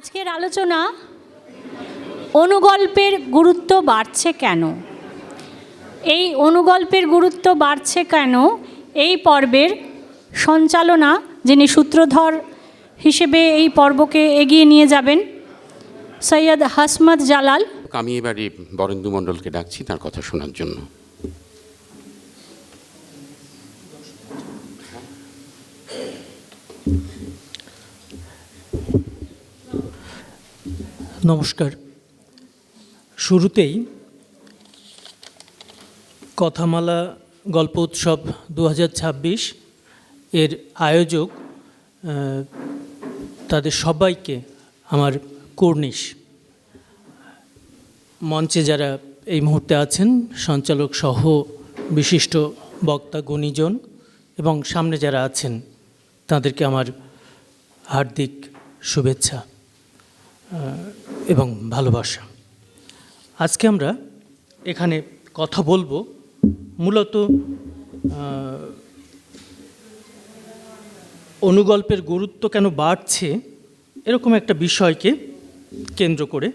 আজকের আলোচনা অনুগল্পের গুরুত্ব বাড়ছে কেন। এই অনুগল্পের গুরুত্ব বাড়ছে কেন এই পর্বের সঞ্চালনা যিনি সূত্রধর হিসেবে এই পর্বকে এগিয়ে নিয়ে যাবেন সৈয়দ হাসমত জালাল। আমি এবারে বরেন্দু মণ্ডলকে ডাকছি তার কথা শোনার জন্য। নমস্কার। শুরুতেই কথামালা গল্প উৎসব 2026 এর আয়োজক তাদের সবাইকে আমার কুর্নিশ। মঞ্চে যারা এই মুহূর্তে আছেন সঞ্চালক সহ বিশিষ্ট বক্তা গুণীজন এবং সামনে যারা আছেন তাদেরকে আমার হার্দিক শুভেচ্ছা এবং ভালোবাসা। আজকে আমরা এখানে কথা বলবো মূলত অনুগল্পের গুরুত্ব কেন বাড়ছে এরকম একটা বিষয়কে কেন্দ্র করে।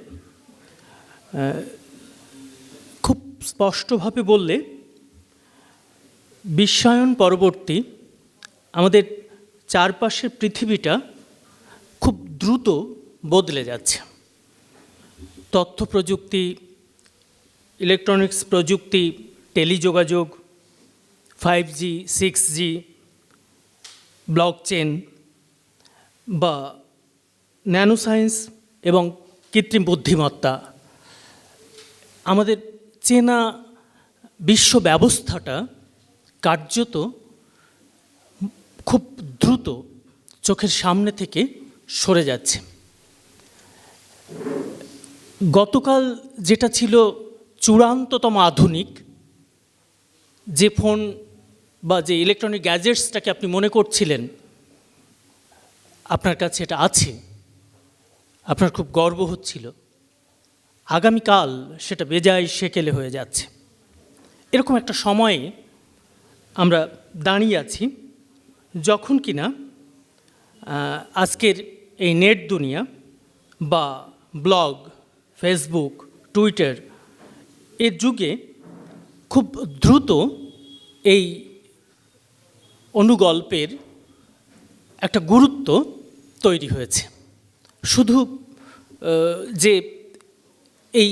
খুব স্পষ্টভাবে বললে বিশ্বায়ন পরবর্তী আমাদের চারপাশের পৃথিবীটা খুব দ্রুত বদলে যাচ্ছে। তথ্য প্রযুক্তি, ইলেকট্রনিক্স প্রযুক্তি, টেলিযোগাযোগ, 5G, 6G, ব্লকচেন বা ন্যানো সায়েন্স এবং কৃত্রিম বুদ্ধিমত্তা আমাদের চেনা বিশ্ব ব্যবস্থাটা কার্যত খুব দ্রুত চোখের সামনে থেকে সরে যাচ্ছে। গতকাল যেটা ছিল চূড়ান্ততম আধুনিক, যে ফোন বা যে ইলেকট্রনিক গ্যাজেটসটাকে আপনি মনে করছিলেন আপনার কাছে এটা আছে, আপনার খুব গর্ব হচ্ছিল, আগামীকাল সেটা বেজায় সেকেলে হয়ে যাচ্ছে। এরকম একটা সময়ে আমরা দাঁড়িয়ে আছি যখন কিনা আজকের এই নেট দুনিয়া বা ব্লগ, ফেসবুক, টুইটার এর যুগে খুব দ্রুত এই অনুগল্পের একটা গুরুত্ব তৈরি হয়েছে। শুধু যে এই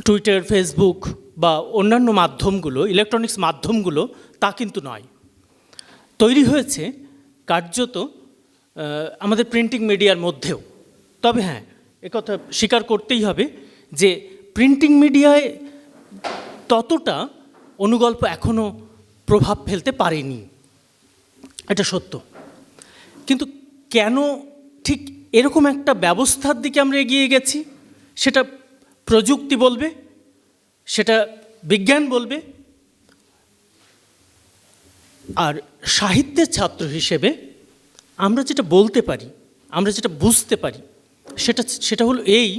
টুইটার, ফেসবুক বা অন্যান্য মাধ্যমগুলো, ইলেকট্রনিক্স মাধ্যমগুলো তা কিন্তু নয়, তৈরি হয়েছে কার্যত আমাদের প্রিন্টিং মিডিয়ার মধ্যেও। তবে হ্যাঁ, একথা স্বীকার করতেই হবে যে প্রিন্টিং মিডিয়ায় ততটা অনুগল্প এখনও প্রভাব ফেলতে পারেনি, এটা সত্য। কিন্তু কেন ঠিক এরকম একটা ব্যবস্থার দিকে আমরা এগিয়ে গেছি সেটা প্রযুক্তি বলবে, সেটা বিজ্ঞান বলবে। আর সাহিত্যের ছাত্র হিসেবে আমরা যেটা বলতে পারি, আমরা যেটা বুঝতে পারি সেটা হলো এই,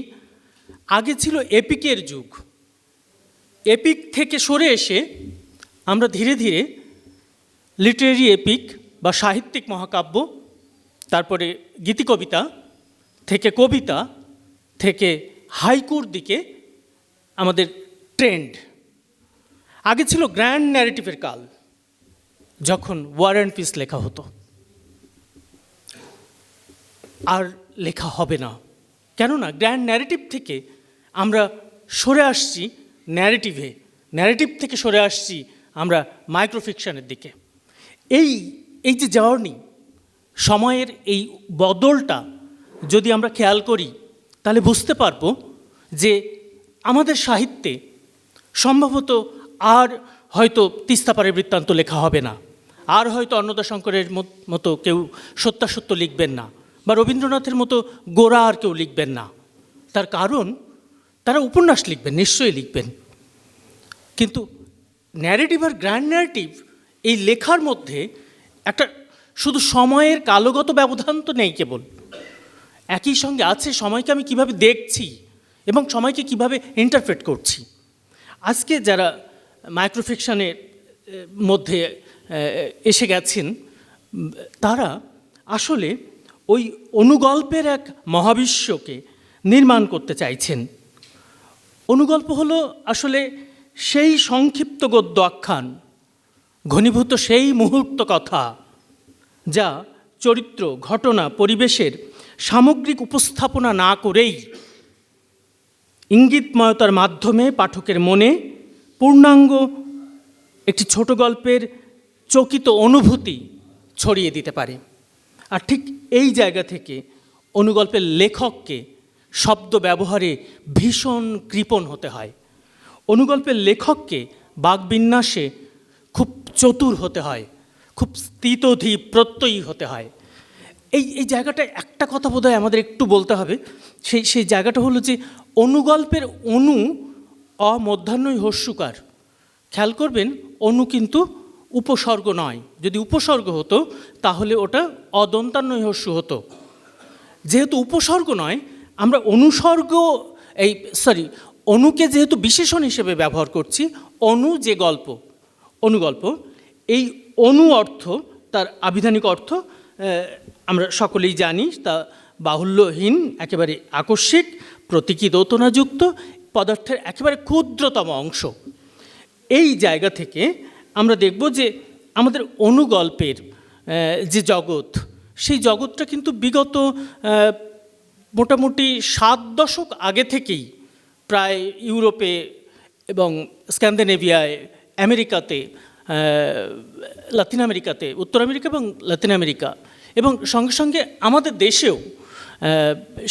আগে ছিল এপিকের যুগ। এপিক থেকে সরে এসে আমরা ধীরে ধীরে লিটারেরি এপিক বা সাহিত্যিক মহাকাব্য, তারপরে গীতিকবিতা থেকে কবিতা থেকে হাইকুর দিকে আমাদের ট্রেন্ড। আগে ছিল গ্র্যান্ড ন্যারেটিভের কাল, যখন ওয়ার অ্যান্ড পিস লেখা হতো। আর লেখা হবে না, কেননা গ্র্যান্ড ন্যারেটিভ থেকে আমরা সরে আসছি ন্যারেটিভ থেকে সরে আসছি আমরা মাইক্রোফিকশনের দিকে। এই যে জার্নি, সময়ের এই বদলটা যদি আমরা খেয়াল করি তাহলে বুঝতে পারবো যে আমাদের সাহিত্যে সম্ভবত আর হয়তো তিস্তাপাড়ের বৃত্তান্ত লেখা হবে না, আর হয়তো অন্নদাশঙ্করের মতো কেউ সত্যাসত্য লিখবেন না, বা রবীন্দ্রনাথের মতো গোরা আর কেউ লিখবেন না। তার কারণ তারা উপন্যাস লিখবেন, নিশ্চয়ই লিখবেন, কিন্তু ন্যারেটিভ আর গ্র্যান্ড ন্যারেটিভ এই লেখার মধ্যে একটা শুধু সময়ের কালগত ব্যবধান তো নেই, কেবল একই সঙ্গে আছে সময়কে আমি কিভাবে দেখছি এবং সময়কে কিভাবে ইন্টারপ্রেট করছি। আজকে যারা মাইক্রোফিকশনের মধ্যে এসে গেছেন তারা আসলে ওই অনুগল্পের এক মহাবিশ্বকে নির্মাণ করতে চাইছেন। অনুগল্প হলো আসলে সেই সংক্ষিপ্ত গদ্য আখ্যান, ঘনীভূত সেই মুহূর্ত কথা, যা চরিত্র, ঘটনা, পরিবেশের সামগ্রিক উপস্থাপনা না করেই ইঙ্গিতময়তার মাধ্যমে পাঠকের মনে পূর্ণাঙ্গ একটি ছোট গল্পের চকিত অনুভূতি ছড়িয়ে দিতে পারে। আর ঠিক এই জায়গা থেকে অনুগল্পের লেখককে শব্দ ব্যবহারে ভীষণ কৃপণ হতে হয়। অনুগল্পের লেখককে বাকবিন্যাসে খুব চতুর হতে হয়, খুব স্থিতধী প্রত্যয়ী হতে হয়। এই জায়গাটায় একটা কথা বোধহয় আমাদের একটু বলতে হবে, সেই জায়গাটা হলো যে অনুগল্পের অনু অমধ্যাহ্নই হস্যকার। খেয়াল করবেন, অনু কিন্তু উপসর্গ নয়। যদি উপসর্গ হতো তাহলে ওটা অদন্তান্বয় হস্য হতো। যেহেতু উপসর্গ নয়, আমরা অনুসর্গ অনুকে যেহেতু বিশেষণ হিসেবে ব্যবহার করছি, অনু যে গল্প, অনুগল্প, এই অনু অর্থ, তার আবিধানিক অর্থ আমরা সকলেই জানি, তা বাহুল্যহীন, একেবারে আকস্মিক, প্রতীকী দোতনাযুক্ত, পদার্থের একেবারে ক্ষুদ্রতম অংশ। এই জায়গা থেকে আমরা দেখব যে আমাদের অনুগল্পের যে জগৎ, সেই জগৎটা কিন্তু বিগত মোটামুটি 7 দশক আগে থেকেই প্রায় ইউরোপে এবং স্ক্যান্ডিনেভিয়ায়, আমেরিকাতে, লাতিন আমেরিকাতে, উত্তর আমেরিকা এবং লাতিন আমেরিকা, এবং সঙ্গে সঙ্গে আমাদের দেশেও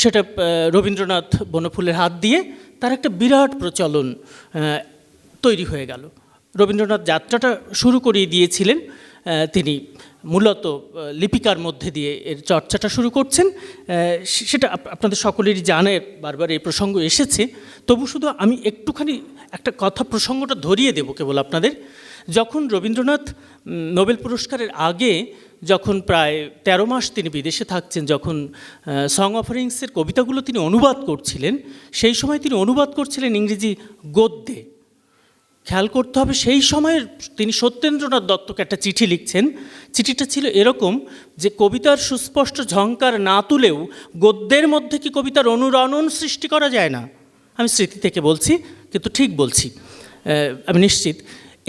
সেটা রবীন্দ্রনাথ বনফুলের হাত দিয়ে তার একটা বিরাট প্রচলন তৈরি হয়ে গেল। রবীন্দ্রনাথ যাত্রাটা শুরু করিয়ে দিয়েছিলেন, তিনি মূলত লিপিকার মধ্যে দিয়ে এর চর্চাটা শুরু করছেন। সেটা আপনাদের সকলেরই জানে, বারবার এই প্রসঙ্গ এসেছে, তবু শুধু আমি একটুখানি একটা কথা প্রসঙ্গটা ধরিয়ে দেব কেবল আপনাদের। যখন রবীন্দ্রনাথ নোবেল পুরস্কারের আগে, যখন প্রায় 13 মাস তিনি বিদেশে থাকছেন, যখন সং অফারিংসের কবিতাগুলো তিনি অনুবাদ করছিলেন, সেই সময় তিনি অনুবাদ করছিলেন ইংরেজি গদ্যে। খেয়াল করতে হবে, সেই সময়ের তিনি সত্যেন্দ্রনাথ দত্তকে একটা চিঠি লিখছেন। চিঠিটা ছিল এরকম যে, কবিতার সুস্পষ্ট ঝঙ্কার না তুলেও গদ্যের মধ্যে কি কবিতার অনুরণন সৃষ্টি করা যায় না? আমি স্মৃতি থেকে বলছি, কিন্তু ঠিক বলছি, আমি নিশ্চিত।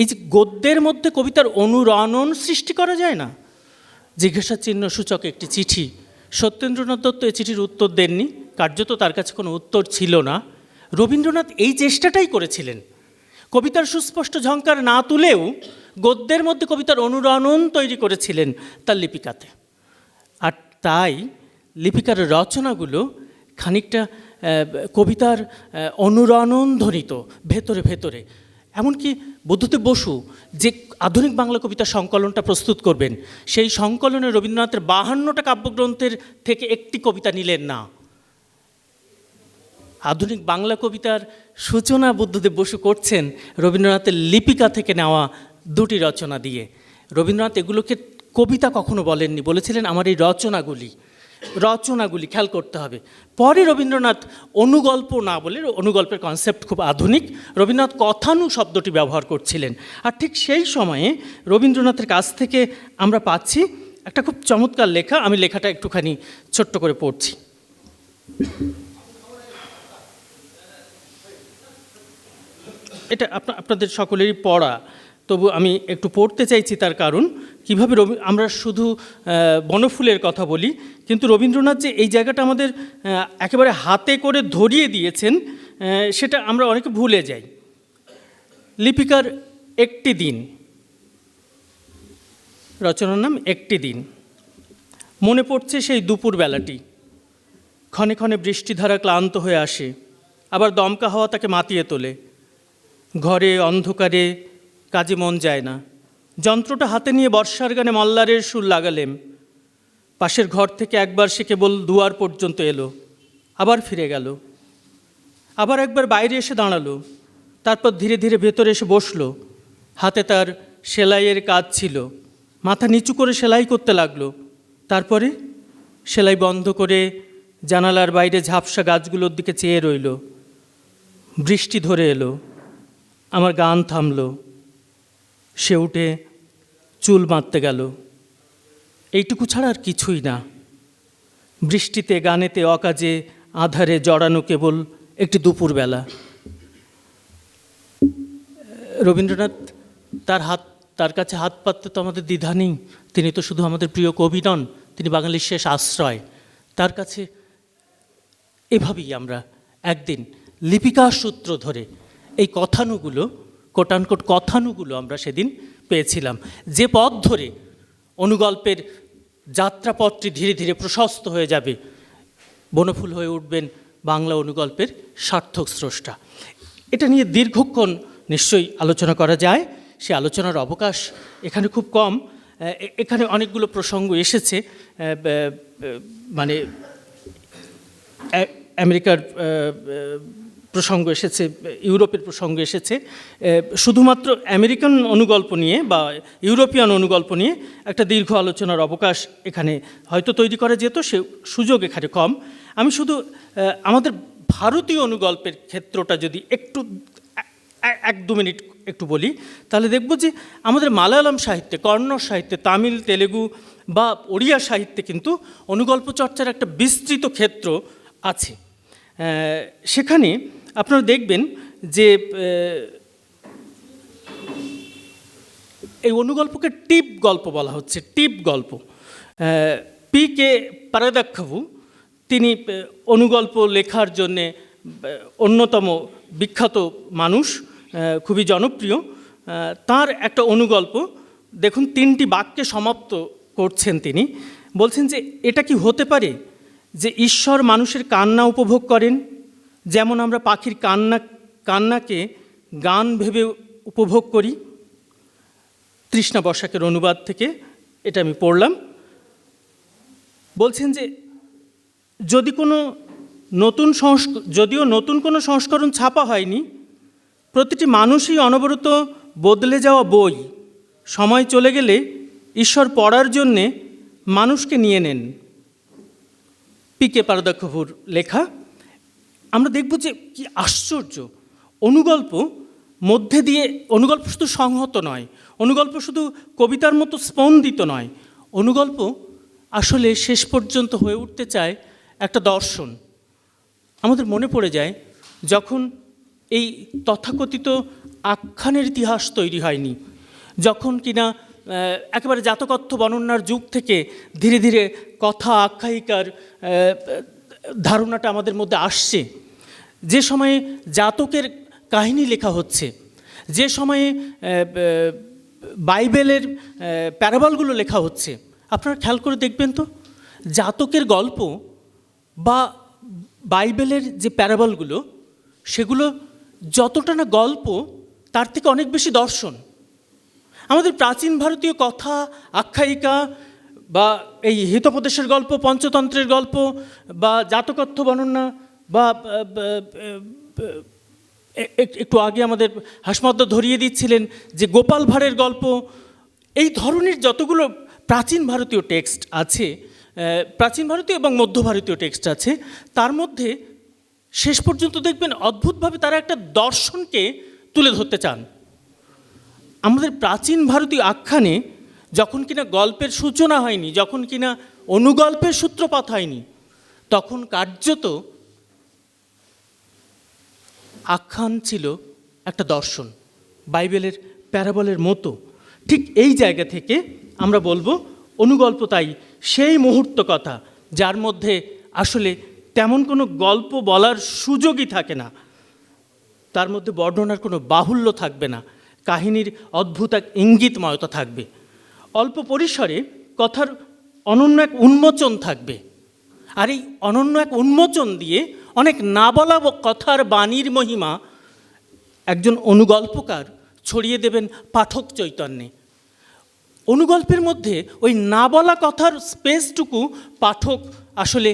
এই যে গদ্যের মধ্যে কবিতার অনুরণন সৃষ্টি করা যায় না, জিজ্ঞাসা চিহ্ন সূচক একটি চিঠি। সত্যেন্দ্রনাথ দত্ত এই চিঠির উত্তর দেননি, কার্যত তার কাছে কোনো উত্তর ছিল না। রবীন্দ্রনাথ এই চেষ্টাটাই করেছিলেন, কবিতার সুস্পষ্ট ঝঙ্কার না তুলেও গদ্যের মধ্যে কবিতার অনুরণন তৈরি করেছিলেন তার লিপিকাতে। আর তাই লিপিকার রচনাগুলো খানিকটা কবিতার অনুরণন ধ্বনিত ভেতরে ভেতরে। এমনকি বুদ্ধদেব বসু যে আধুনিক বাংলা কবিতা সংকলনটা প্রস্তুত করবেন, সেই সংকলনে রবীন্দ্রনাথের 52টা কাব্যগ্রন্থের থেকে একটি কবিতা নিলেন না। আধুনিক বাংলা কবিতার সূচনা বুদ্ধদেব বসু করছেন রবীন্দ্রনাথের লিপিকা থেকে নেওয়া 2টি রচনা দিয়ে। রবীন্দ্রনাথ এগুলোকে কবিতা কখনো বলেননি, বলেছিলেন আমার এই রচনাগুলি। খেয়াল করতে হবে। পরে রবীন্দ্রনাথ অনুগল্প না বলে, অনুগল্পের কনসেপ্ট খুব আধুনিক, রবীন্দ্রনাথ কথানু শব্দটি ব্যবহার করছিলেন। আর ঠিক সেই সময়ে রবীন্দ্রনাথের কাছ থেকে আমরা পাচ্ছি একটা খুব চমৎকার লেখা। আমি লেখাটা একটুখানি ছোট্ট করে পড়ছি। এটা আপনাদের সকলেরই পড়া, তবু আমি একটু পড়তে চাইছি। তার কারণ কীভাবে আমরা শুধু বনফুলের কথা বলি, কিন্তু রবীন্দ্রনাথ যে এই জায়গাটা আমাদের একেবারে হাতে করে ধরিয়ে দিয়েছেন, সেটা আমরা অনেকে ভুলে যাই। লিপিকার একটি দিন, রচনার নাম একটি দিন। মনে পড়ছে সেই দুপুরবেলাটি, ক্ষণে ক্ষণে বৃষ্টিধারা ক্লান্ত হয়ে আসে, আবার দমকা হাওয়া তাকে মাতিয়ে তোলে। ঘরে অন্ধকারে কাজে মন যায় না। যন্ত্রটা হাতে নিয়ে বর্ষার গানে মল্লারের সুর লাগালেম। পাশের ঘর থেকে একবার সে কেবল দুয়ার পর্যন্ত এলো, আবার ফিরে গেল। আবার একবার বাইরে এসে দাঁড়ালো, তারপর ধীরে ধীরে ভেতরে এসে বসলো। হাতে তার সেলাইয়ের কাজ ছিল, মাথা নিচু করে সেলাই করতে লাগলো। তারপরে সেলাই বন্ধ করে জানালার বাইরে ঝাপসা গাছগুলোর দিকে চেয়ে রইল। বৃষ্টি ধরে এলো, আমার গান থামলো। সে উঠে চুল বাঁধতে গেল। এইটুকু ছাড়া আর কিছুই না। বৃষ্টিতে গানেতে অকাজে আধারে জড়ানো কেবল একটি দুপুরবেলা। রবীন্দ্রনাথ তার কাছে হাত পাততে তো আমাদের দ্বিধা নেই। তিনি তো শুধু আমাদের প্রিয় কবি নন, তিনি বাঙালির শেষ আশ্রয়। তার কাছে এভাবেই আমরা একদিন লিপিকার সূত্র ধরে এই কথানুগুলো, কোটানকোট কথানুগুলো আমরা সেদিন পেয়েছিলাম। যে পথ ধরে অনুগল্পের যাত্রাপথটি ধীরে ধীরে প্রশস্ত হয়ে যাবে, বনফুল হয়ে উঠবেন বাংলা অনুগল্পের সার্থক স্রষ্টা। এটা নিয়ে দীর্ঘক্ষণ নিশ্চয়ই আলোচনা করা যায়, সে আলোচনার অবকাশ এখানে খুব কম। এখানে অনেকগুলো প্রসঙ্গ এসেছে, মানে আমেরিকার প্রসঙ্গ এসেছে, ইউরোপের প্রসঙ্গ এসেছে। শুধুমাত্র আমেরিকান অনুগল্প নিয়ে বা ইউরোপিয়ান অনুগল্প নিয়ে একটা দীর্ঘ আলোচনার অবকাশ এখানে হয়তো তৈরি করা যেত, সে সুযোগ এখানে কম। আমি শুধু আমাদের ভারতীয় অনুগল্পের ক্ষেত্রটা যদি একটু 1-2 মিনিট একটু বলি, তাহলে দেখব যে আমাদের মালায়ালাম সাহিত্যে, কন্নড় সাহিত্যে, তামিল, তেলেগু বা ওড়িয়া সাহিত্যে কিন্তু অনুগল্প চর্চার একটা বিস্তৃত ক্ষেত্র আছে। সেখানে আপনারা দেখবেন যে এই অনুগল্পকে টিপ গল্প বলা হচ্ছে, টিপ গল্প। পি.কে. পারাদাক্ষভু, তিনি অনুগল্প লেখার জন্যে অন্যতম বিখ্যাত মানুষ, খুবই জনপ্রিয়। তার একটা অনুগল্প দেখুন, 3টি বাক্যে সমাপ্ত করছেন তিনি। বলছেন যে এটা কি হতে পারে যে ঈশ্বর মানুষের কান্না উপভোগ করেন, যেমন আমরা পাখির কান্নাকে গান ভেবে উপভোগ করি। তৃষ্ণা বসাকের অনুবাদ থেকে এটা আমি পড়লাম। বলছেন যে যদিও নতুন কোনো সংস্করণ ছাপা হয়নি, প্রতিটি মানুষই অনবরত বদলে যাওয়া বই। সময় চলে গেলে ঈশ্বর পড়ার জন্যে মানুষকে নিয়ে নেন। পি.কে. পারাদাক্ষভুর লেখা। আমরা দেখব যে কি আশ্চর্য, অনুগল্প মধ্যে দিয়ে, অনুগল্প শুধু সংহত নয়, অনুগল্প শুধু কবিতার মতো স্পন্দিত নয়, অনুগল্প আসলে শেষ পর্যন্ত হয়ে উঠতে চায় একটা দর্শন। আমাদের মনে পড়ে যায় যখন এই তথাকথিত আখ্যানের ইতিহাস তৈরি হয়নি, যখন কিনা একেবারে জাতকথ্য বর্ণনার যুগ থেকে ধীরে ধীরে কথা আখ্যায়িকার ধারণাটা আমাদের মধ্যে আসছে, যে সময়ে জাতকের কাহিনী লেখা হচ্ছে, যে সময়ে বাইবেলের প্যারাবলগুলো লেখা হচ্ছে, আপনারা খেয়াল করে দেখবেন তো, জাতকের গল্প বা বাইবেলের যে প্যারাবলগুলো, সেগুলো যতটা না গল্প, তার থেকে অনেক বেশি দর্শন। আমাদের প্রাচীন ভারতীয় কথা আখ্যায়িকা বা এই হিতোপদেশের গল্প, পঞ্চতন্ত্রের গল্প বা জাতকথ্য বর্ণনা বা একটু আগে আমাদের হাসমদ্দ ধরিয়ে দিচ্ছিলেন যে গোপাল ভাঁড়ের গল্প, এই ধরনের যতগুলো প্রাচীন ভারতীয় টেক্সট আছে, প্রাচীন ভারতীয় এবং মধ্য ভারতীয় টেক্সট আছে, তার মধ্যে শেষ পর্যন্ত দেখবেন অদ্ভুতভাবে তারা একটা দর্শনকে তুলে ধরতে চান। আমাদের প্রাচীন ভারতীয় আখ্যানে যখন কিনা গল্পের সূচনা হয়নি, যখন কিনা অনুগল্পের সূত্রপাত হয়নি, তখন কার্যত আখ্যান ছিল একটা দর্শন, বাইবেলের প্যারাবলের মতো। ঠিক এই জায়গা থেকে আমরা বলবো অনুগল্প তাই সেই মুহূর্ত কথা, যার মধ্যে আসলে তেমন কোনো গল্প বলার সুযোগই থাকে না, তার মধ্যে বর্ণনার কোনো বাহুল্য থাকবে না, কাহিনীর অদ্ভুত এক ইঙ্গিতময়তা থাকবে, অল্প পরিসরে কথার অনন্য এক উন্মোচন থাকবে। আর এই অনন্য এক উন্মোচন দিয়ে অনেক না বলা কথার বাণীর মহিমা একজন অনুগল্পকার ছড়িয়ে দেবেন পাঠক চৈতন্যে। অনুগল্পের মধ্যে ওই না বলা কথার স্পেসটুকু পাঠক আসলে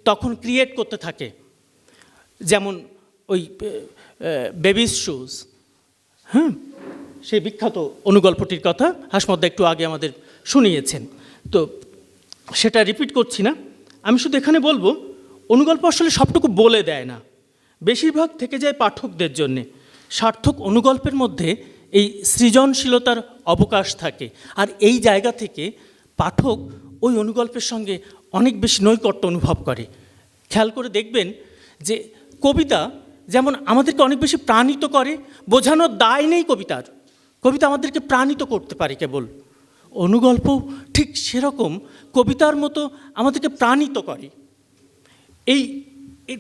তখন ক্রিয়েট করতে থাকে। যেমন ওই বেবিস শুজ, সেই বিখ্যাত অনুগল্পটির কথা হাসমদ্দা একটু আগে আমাদের শুনিয়েছেন, তো সেটা রিপিট করছি না। আমি শুধু এখানে বলবো, অনুগল্প আসলে সবটুকু বলে দেয় না, বেশিরভাগ থেকে যায় পাঠকদের জন্যে। সার্থক অনুগল্পের মধ্যে এই সৃজনশীলতার অবকাশ থাকে, আর এই জায়গা থেকে পাঠক ওই অনুগল্পের সঙ্গে অনেক বেশি নৈকট্য অনুভব করে। খেয়াল করে দেখবেন যে কবিতা যেমন আমাদেরকে অনেক বেশি প্রাণিত করে, বোঝানোর দায় নেই কবিতার, কবিতা আমাদেরকে প্রাণিত করতে পারে কেবল। অনুগল্পও ঠিক সেরকম কবিতার মতো আমাদেরকে প্রাণিত করে।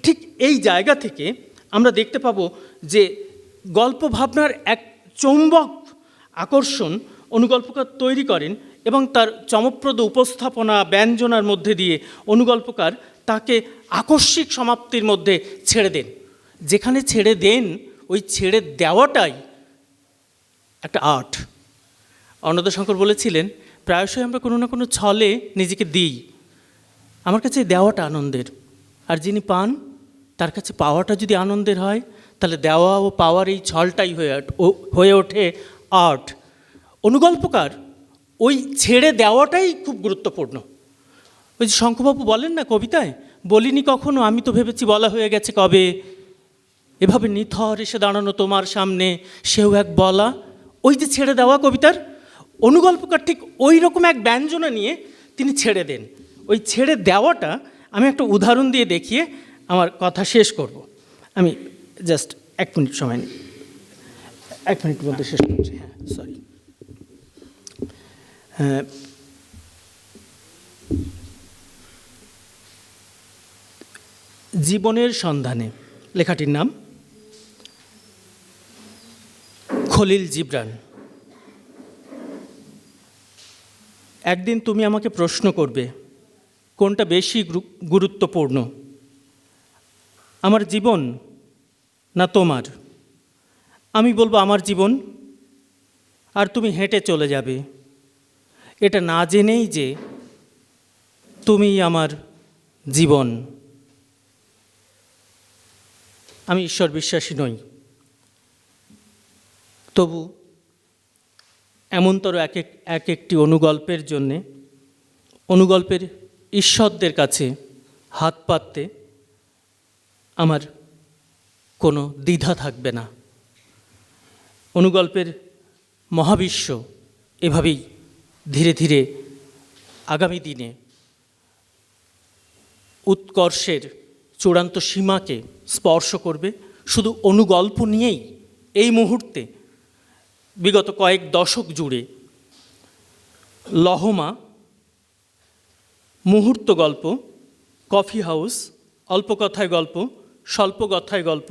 ঠিক এই জায়গা থেকে আমরা দেখতে পাবো যে গল্প ভাবনার এক চৌম্বক আকর্ষণ অনুগল্পকার তৈরি করেন এবং তার চমকপ্রদ উপস্থাপনা ব্যঞ্জনার মধ্যে দিয়ে অনুগল্পকার তাকে আকস্মিক সমাপ্তির মধ্যে ছেড়ে দেন। যেখানে ছেড়ে দেন ওই ছেড়ে দেওয়াটাই একটা আর্ট। অন্নদাশঙ্কর বলেছিলেন, প্রায়শই আমরা কোনো না কোনো ছলে নিজেকে দিই। আমার কাছে দেওয়াটা আনন্দের, আর যিনি পান তার কাছে পাওয়াটা যদি আনন্দের হয়, তাহলে দেওয়া ও পাওয়ার এই ছলটাই হয়ে ওঠে আর্ট। অনুগল্পকার ওই ছেড়ে দেওয়াটাই খুব গুরুত্বপূর্ণ। ওই যে শঙ্খবাবু বলেন না কবিতায়, বলিনি কখনো আমি তো ভেবেছি বলা হয়ে গেছে কবে, এভাবে নিথর এসে দাঁড়ানো তোমার সামনে সেও এক বলা। ওই যে ছেড়ে দেওয়া কবিতার, অনুগল্পকার ঠিক ওই রকম এক ব্যঞ্জনা নিয়ে তিনি ছেড়ে দেন। ওই ছেড়ে দেওয়াটা আমি একটা উদাহরণ দিয়ে দেখিয়ে আমার কথা শেষ করব। আমি জাস্ট 1 মিনিট সময় নিই, 1 মিনিট মধ্যে শেষ করছি। হ্যাঁ, সরি। জীবনের সন্ধানে লেখাটির নাম খলিল জিবরান। একদিন তুমি আমাকে প্রশ্ন করবে কোনটা বেশি গুরুত্বপূর্ণ, আমার জীবন না তোমার? আমি বলবো আমার জীবন, আর তুমি হেঁটে চলে যাবে, এটা না জেনেই যে তুমিই আমার জীবন। আমি ঈশ্বর বিশ্বাসী নই, তবু এমনতর এক একটি অনুগল্পের জন্যে অনুগল্পের ঈশ্বরদের কাছে হাত পাততে আমার কোনো দ্বিধা থাকবে না। অনুগল্পের মহাবিশ্ব এভাবেই ধীরে ধীরে আগামী দিনে উৎকর্ষের চূড়ান্ত সীমাকে স্পর্শ করবে। শুধু অনুগল্প নিয়েই এই মুহূর্তে বিগত কয়েক দশক জুড়ে লহমা, মুহূর্ত গল্প, কফি হাউস, অল্প কথায় গল্প, স্বল্প কথায় গল্প,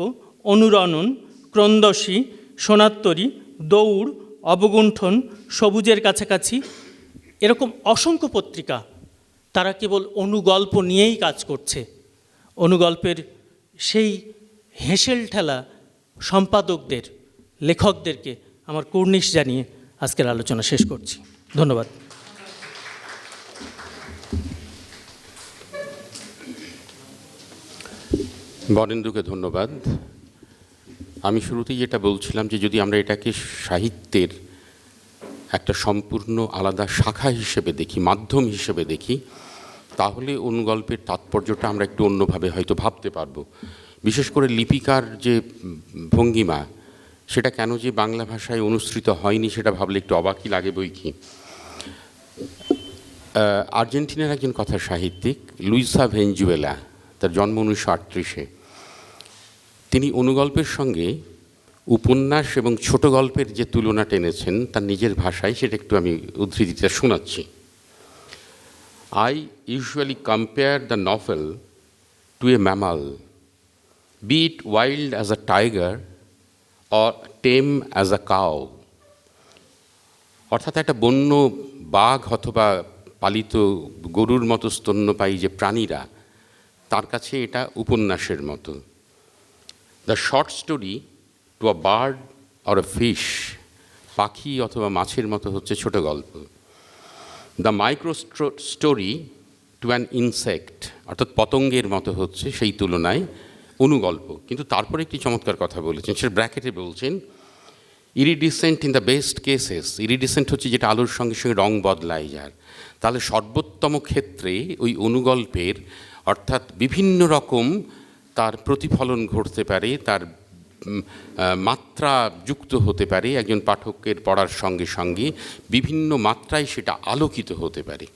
অনুরণন, ক্রন্দশী, সোনাত্তরী, দৌড়, অবগুণ্ঠন, সবুজের কাছাকাছি, এরকম অসংখ্য পত্রিকা তারা কেবল অনুগল্প নিয়েই কাজ করছে। অনুগল্পের সেই হেঁসেল ঠেলা সম্পাদকদের, লেখকদেরকে আমার কুর্নিশ জানিয়ে আজকের আলোচনা শেষ করছি। ধন্যবাদ। বরেন্দুকে ধন্যবাদ। আমি শুরুতেই যেটা বলছিলাম যে যদি আমরা এটাকে সাহিত্যের একটা সম্পূর্ণ আলাদা শাখা হিসেবে দেখি, মাধ্যম হিসেবে দেখি, তাহলে অনুগল্পের তাৎপর্যটা আমরা একটু অন্যভাবে হয়তো ভাবতে পারবো। বিশেষ করে লিপিকার যে ভঙ্গিমা, সেটা কেন যে বাংলা ভাষায় অনুসৃত হয়নি সেটা ভাবলে একটু অবাকই লাগে বই কি। আর্জেন্টিনার একজন কথা সাহিত্যিক লুইসা ভেনজুয়েলা, তার জন্ম 1938-এ, তিনি অনুগল্পের সঙ্গে উপন্যাস এবং ছোট গল্পের যে তুলনা টেনেছেন তার নিজের ভাষায়, সেটা একটু আমি উদ্ধৃতিটা শোনাচ্ছি। I usually compare the novel to a mammal, be it wild as a tiger or tame as a cow. অর্থাৎ একটা বন্য বাঘ অথবা পালিত গরুর মতো স্তন্যপায়ী যে প্রাণীরা, তার কাছে এটা উপন্যাসের মতো। The short story to a bird or a fish, পাখি অথবা মাছের মতো হচ্ছে ছোট গল্প। The micro story to an insect, অর্থাৎ পতঙ্গের মতো হচ্ছে সেই তুলনায় অনুগল্প। কিন্তু তারপরে একটি চমৎকার কথা বলেছেন, সেটা ব্র্যাকেটে বলছেন, iridescent in the best cases. Iridescent হচ্ছে যেটা আলোর সঙ্গে সঙ্গে রং বদলায় যার। তাহলে সর্বোত্তম ক্ষেত্রে ওই অনুগল্পের, অর্থাৎ বিভিন্ন রকম তার প্রতিফলন ঘটতে পারে, তার মাত্রা যুক্ত হতে পারে, একজন পাঠকের পড়ার সঙ্গে সঙ্গে বিভিন্ন মাত্রায় সেটা আলোকিত হতে পারে।